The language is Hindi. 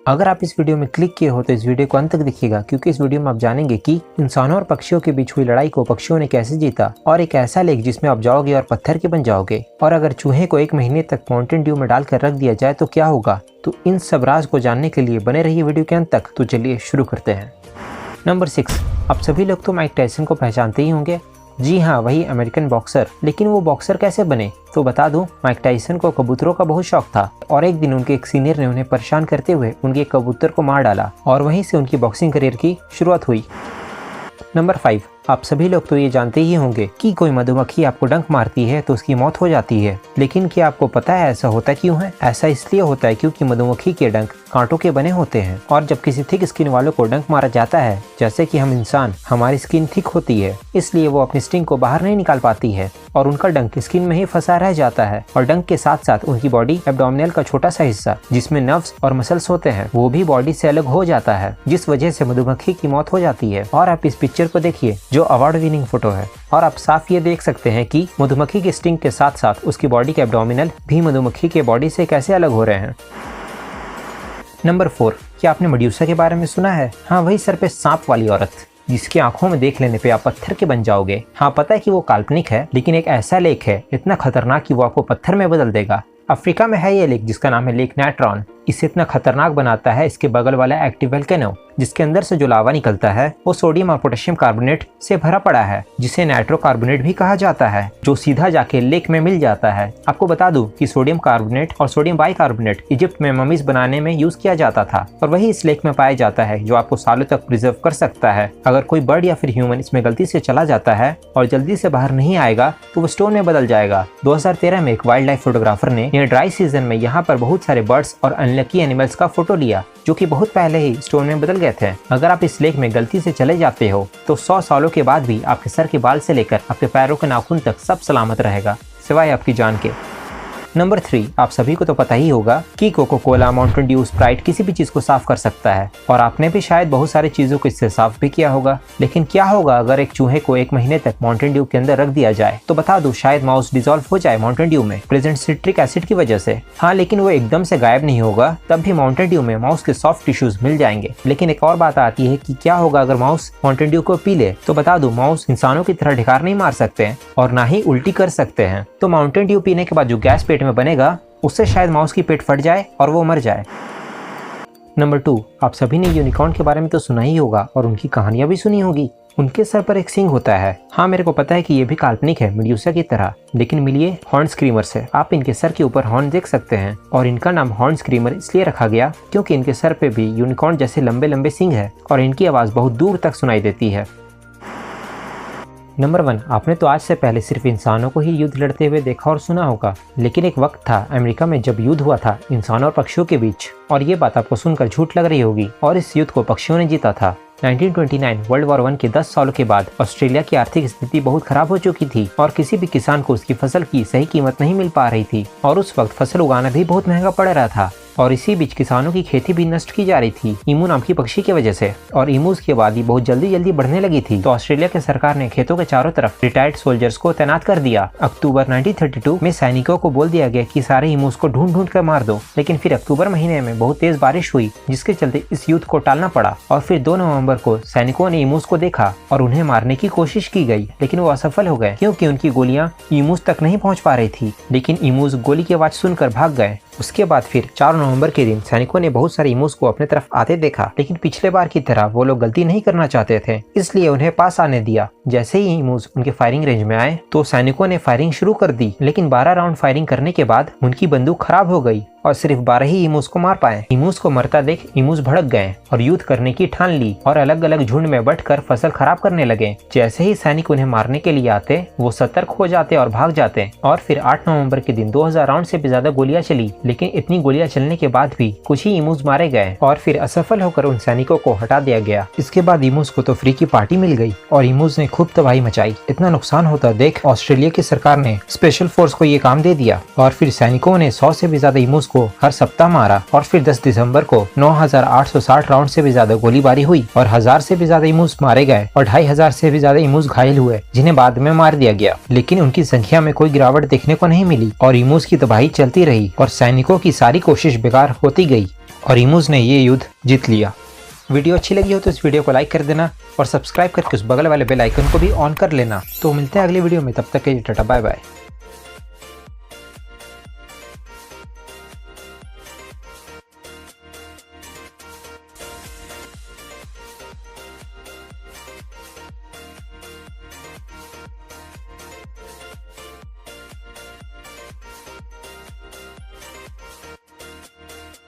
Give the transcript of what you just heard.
अगर आप इस वीडियो में क्लिक किए हो तो इस वीडियो को अंत तक देखिएगा, क्योंकि इस वीडियो में आप जानेंगे कि इंसानों और पक्षियों के बीच हुई लड़ाई को पक्षियों ने कैसे जीता, और एक ऐसा लेक जिसमें आप जाओगे और पत्थर के बन जाओगे, और अगर चूहे को 1 महीने तक माउंटेन ड्यू में डालकर रख दिया जाए तो क्या होगा। तो इन सब राज को जानने के लिए बने रहिए वीडियो के अंत तक। तो चलिए शुरू करते हैं। नंबर 6, आप सभी लोग तो माइक टायसन को पहचानते ही होंगे। जी हाँ, वही अमेरिकन बॉक्सर। लेकिन वो बॉक्सर कैसे बने, तो बता दूं, माइक टायसन को कबूतरों का बहुत शौक था और एक दिन उनके एक सीनियर ने उन्हें परेशान करते हुए उनके कबूतर को मार डाला और वहीं से उनकी बॉक्सिंग करियर की शुरुआत हुई। नंबर 5, आप सभी लोग तो ये जानते ही होंगे कि कोई मधुमक्खी आपको डंक मारती है तो उसकी मौत हो जाती है। लेकिन क्या आपको पता है ऐसा होता क्यों है? ऐसा इसलिए होता है क्योंकि मधुमक्खी के डंक कांटों के बने होते हैं, और जब किसी थिक स्किन वालों को डंक मारा जाता है, जैसे कि हम इंसान, हमारी स्किन थिक होती है, इसलिए वो अपनी स्टिंग को बाहर नहीं निकाल पाती है और उनका डंक स्किन में ही फंसा रह जाता है। और डंक के साथ साथ उनकी बॉडी एब्डोमिनल का छोटा सा हिस्सा जिसमें नर्व्स और मसल्स होते हैं, वो भी बॉडी से अलग हो जाता है, जिस वजह से मधुमक्खी की मौत हो जाती है। और आप इस पिक्चर को देखिए जो अवार्ड विनिंग फोटो है, और आप साफ ये देख सकते हैं कि मधुमक्खी के स्टिंग के साथ साथ उसकी बॉडी के एब्डोमिनल भी मधुमक्खी के बॉडी से कैसे अलग हो रहे हैं। नंबर 4, क्या आपने मेडुसा के बारे में सुना है? हाँ, वही सर पे सांप वाली औरत जिसकी आंखों में देख लेने पे आप पत्थर के बन जाओगे। हाँ, पता है कि वो काल्पनिक है, लेकिन एक ऐसा लेक है इतना खतरनाक कि वो आपको पत्थर में बदल देगा। अफ्रीका में है ये लेक जिसका नाम है लेक नेट्रॉन। इसे इतना खतरनाक बनाता है इसके बगल वाला एक्टिव वोल्केनो, जिसके अंदर से जो लावा निकलता है वो सोडियम और पोटेशियम कार्बोनेट से भरा पड़ा है, जिसे नाइट्रो कार्बोनेट भी कहा जाता है, जो सीधा जाके लेक में मिल जाता है। आपको बता दूं कि सोडियम कार्बोनेट और सोडियम बाइकार्बोनेट इजिप्ट में ममीज बनाने में यूज किया जाता था, और वही इस लेक में पाया जाता है, जो आपको सालों तक प्रिजर्व कर सकता है। अगर कोई बर्ड या फिर ह्यूमन इसमें गलती से चला जाता है और जल्दी से बाहर नहीं आएगा तो वो स्टोन में बदल जाएगा। 2013 में एक वाइल्ड लाइफ फोटोग्राफर ने यह ड्राई सीजन में यहाँ पर बहुत सारे बर्ड्स और अनलकी एनिमल्स का फोटो लिया, जो कि बहुत पहले ही स्टोन में बदल गए थे। अगर आप इस लेक में गलती से चले जाते हो तो 100 सालों के बाद भी आपके सर के बाल से लेकर आपके पैरों के नाखून तक सब सलामत रहेगा, सिवाय आपकी जान के। नंबर 3, आप सभी को तो पता ही होगा कि Coca Cola, Mountain Dew, Sprite किसी भी चीज को साफ कर सकता है, और आपने भी शायद बहुत सारी चीजों को इससे साफ भी किया होगा। लेकिन क्या होगा अगर एक चूहे को 1 महीने तक माउंटेन ड्यू के अंदर रख दिया जाए? तो बता दूं, शायद माउस डिसॉल्व हो जाए माउंटेन ड्यू में प्रेजेंट सिट्रिक एसिड की वजह से। हाँ, लेकिन वो एकदम से गायब नहीं होगा, तब भी माउंटेन ड्यू में माउस के सॉफ्ट टिश्यूज मिल जाएंगे। लेकिन एक और बात आती है कि क्या होगा अगर माउस माउंटेन ड्यू को पी ले? तो बता दूं, माउस इंसानों की तरह ढिकार नहीं मार सकते हैं और ना ही उल्टी कर सकते हैं। तो माउंटेन ड्यू पीने के बाद जो गैस पेट में बनेगा उससे शायद माउस की पेट फट जाए और वो मर जाए। नंबर 2, आप सभी ने यूनिकॉर्न के बारे में तो सुना ही होगा और उनकी कहानियां भी सुनी होगी। उनके सर पर एक सिंग होता है। हाँ, मेरे को पता है कि ये भी काल्पनिक है मेडुसा की तरह, लेकिन मिलिए हॉर्न स्क्रीमर से। आप इनके सर के ऊपर हॉर्न देख सकते हैं, और इनका नाम हॉर्न स्क्रीमर इसलिए रखा गया क्योंकि इनके सर पे भी यूनिकॉर्न जैसे लंबे लंबे सिंग है और इनकी आवाज बहुत दूर तक सुनाई देती है। नंबर 1, आपने तो आज से पहले सिर्फ इंसानों को ही युद्ध लड़ते हुए देखा और सुना होगा, लेकिन एक वक्त था अमेरिका में जब युद्ध हुआ था इंसानों और पक्षियों के बीच, और ये बात आपको सुनकर झूठ लग रही होगी, और इस युद्ध को पक्षियों ने जीता था। 1929 वर्ल्ड वॉर 1 के 10 सालों के बाद ऑस्ट्रेलिया की आर्थिक स्थिति बहुत खराब हो चुकी थी और किसी भी किसान को उसकी फसल की सही कीमत नहीं मिल पा रही थी, और उस वक्त फसल उगाना भी बहुत महंगा पड़ रहा था, और इसी बीच किसानों की खेती भी नष्ट की जा रही थी ईमू नाम की पक्षी की वजह से, और ईमूज की आबादी बहुत जल्दी बढ़ने लगी थी। तो ऑस्ट्रेलिया की सरकार ने खेतों के चारों तरफ रिटायर्ड सोल्जर्स को तैनात कर दिया। अक्टूबर 1932 में सैनिकों को बोल दिया गया कि सारे ईमूज को ढूंढ कर मार दो, लेकिन फिर अक्टूबर महीने में बहुत तेज बारिश हुई, जिसके चलते इस युद्ध को टालना पड़ा, और फिर 2 नवंबर को सैनिकों ने ईमूज को देखा और उन्हें मारने की कोशिश की गई, लेकिन वो असफल हो गए क्योंकि उनकी गोलियां ईमूज तक नहीं पहुंच पा रही थी। लेकिन ईमूज गोली की आवाज सुनकर भाग गए। उसके बाद फिर 4 नवंबर के दिन सैनिकों ने बहुत सारे ईमूज को अपने तरफ आते देखा, लेकिन पिछले बार की तरह वो लोग गलती नहीं करना चाहते थे, इसलिए उन्हें पास आने दिया। जैसे ही ईमूज उनके फायरिंग रेंज में आए तो सैनिकों ने फायरिंग शुरू कर दी, लेकिन 12 राउंड फायरिंग करने के बाद उनकी बंदूक खराब हो गई और सिर्फ 12 ही ईमूज को मार पाए। ईमूज को मरता देख ईमूज भड़क गए और युद्ध करने की ठान ली और अलग अलग झुंड में बंटकर फसल खराब करने लगे। जैसे ही सैनिक उन्हें मारने के लिए आते वो सतर्क हो जाते और भाग जाते, और फिर 8 नवंबर के दिन 2000 राउंड से भी ज्यादा गोलियां चली, लेकिन इतनी गोलियां चलने के बाद भी कुछ ही ईमूज मारे गए और फिर असफल होकर उन सैनिकों को हटा दिया गया। इसके बाद ईमूज को तो फ्री की पार्टी मिल गई और ईमूज ने खूब तबाही मचाई। इतना नुकसान होता देख ऑस्ट्रेलिया की सरकार ने स्पेशल फोर्स को ये काम दे दिया, और फिर सैनिकों ने 100 से भी ज्यादा ईमूज को हर सप्ताह मारा, और फिर 10 दिसंबर को 9860 राउंड से भी ज्यादा गोलीबारी हुई और 1000 से भी ज्यादा ईमूज मारे गए और 2500 से भी ज्यादा ईमूज घायल हुए, जिन्हें बाद में मार दिया गया। लेकिन उनकी संख्या में कोई गिरावट देखने को नहीं मिली और ईमूज की तबाही चलती रही और सैनिकों की सारी कोशिश बेकार होती गई। और ईमूज ने ये युद्ध जीत लिया। वीडियो अच्छी लगी हो तो इस वीडियो को लाइक कर देना और सब्सक्राइब करके उस बगल वाले बेल आइकन को भी ऑन कर लेना। तो मिलते हैं अगली वीडियो में, तब तक के लिए टाटा बाय बाय।